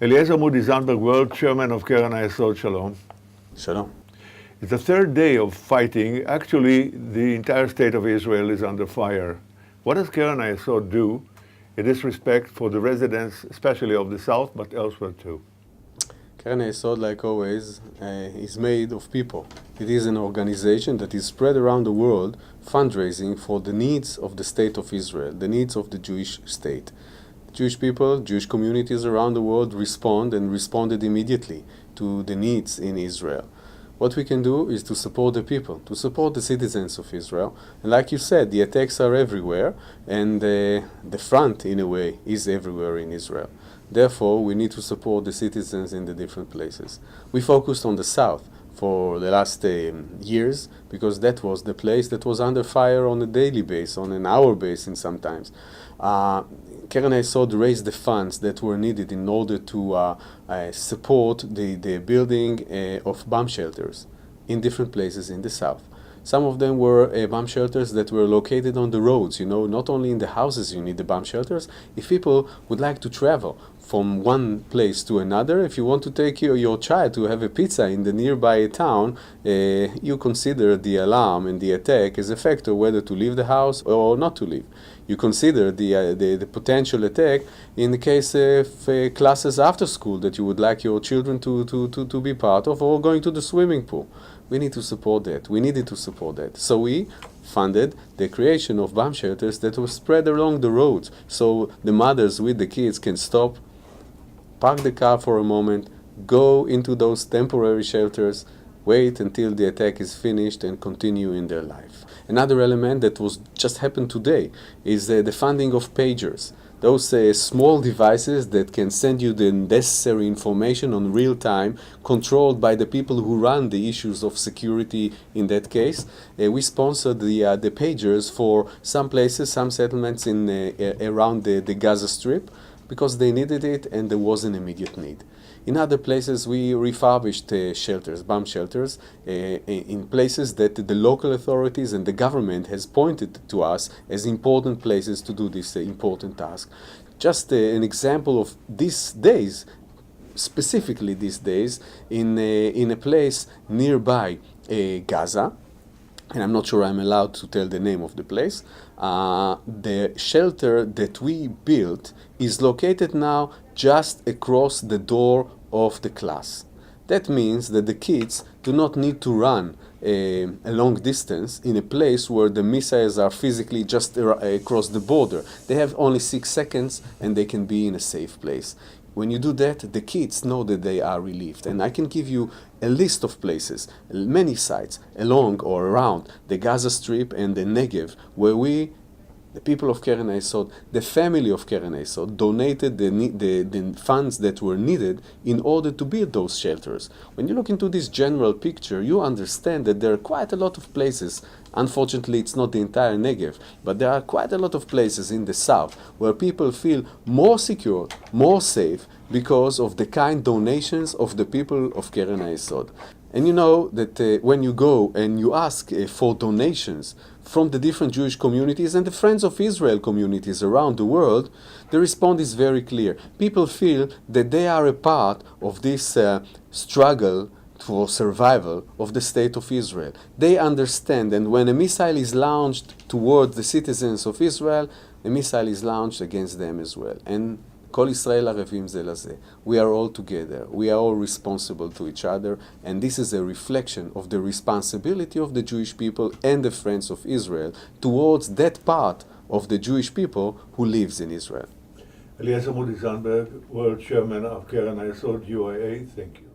Eliezer Moodi Sandberg, World Chairman of Keren Hayessod, Shalom. Shalom. It's the third day of fighting. Actually, the entire state of Israel is under fire. What does Keren Hayessod do in this respect for the residents, especially of the south, but elsewhere too? Keren Hayessod, like always, is made of people. It is an organization that is spread around the world, fundraising for the needs of the state of Israel, the needs of the Jewish state. Jewish people, Jewish communities around the world respond and responded immediately to the needs in Israel. What we can do is to support the people, to support the citizens of Israel. And like you said, the attacks are everywhere, and the front, in a way, is everywhere in Israel. Therefore, we need to support the citizens in the different places. We focused on the south for the last years, because that was the place that was under fire on a daily basis, on an hour basis sometimes. Keren Hayessod raised the funds that were needed in order to support the building of bomb shelters in different places in the south. Some of them were bomb shelters that were located on the roads. You know, not only in the houses you need the bomb shelters. If people would like to travel from one place to another, if you want to take your child to have a pizza in the nearby town, you consider the alarm and the attack as a factor whether to leave the house or not to leave. You consider the potential attack in the case of classes after school that you would like your children to be part of, or going to the swimming pool. We need to support that. We needed to support that. So we funded the creation of bomb shelters that were spread along the roads, so the mothers with the kids can stop, park the car for a moment, go into those temporary shelters, wait until the attack is finished, and continue in their life. Another element that was just happened today is the funding of pagers. Those small devices that can send you the necessary information on real time, controlled by the people who run the issues of security in that case. We sponsored the pagers for some places, some settlements in around the Gaza Strip, because they needed it and there was an immediate need. In other places, we refurbished shelters, bomb shelters, in places that the local authorities and the government has pointed to us as important places to do this important task. Just an example of these days, specifically these days, in a place nearby Gaza, and I'm not sure I'm allowed to tell the name of the place, the shelter that we built is located now just across the door of the class. That means that the kids do not need to run a long distance in a place where the missiles are physically just across the border. They have only 6 seconds and they can be in a safe place. When you do that, the kids know that they are relieved. And I can give you a list of places, many sites along or around the Gaza Strip and the Negev, where the people of Keren Hayessod, the family of Keren Hayessod, donated the funds that were needed in order to build those shelters. When you look into this general picture, you understand that there are quite a lot of places. Unfortunately, it's not the entire Negev, but there are quite a lot of places in the south where people feel more secure, more safe, because of the kind donations of the people of Keren Hayessod. And you know that when you go and you ask for donations from the different Jewish communities and the Friends of Israel communities around the world, the response is very clear. People feel that they are a part of this struggle for survival of the state of Israel. They understand, and when a missile is launched towards the citizens of Israel, a missile is launched against them as well. And Kol Israel arevim ze lazeh. We are all together. We are all responsible to each other, and this is a reflection of the responsibility of the Jewish people and the Friends of Israel towards that part of the Jewish people who lives in Israel. Eliezer Moodi Sandberg, World Chairman of Keren Hayessod, UAA, thank you.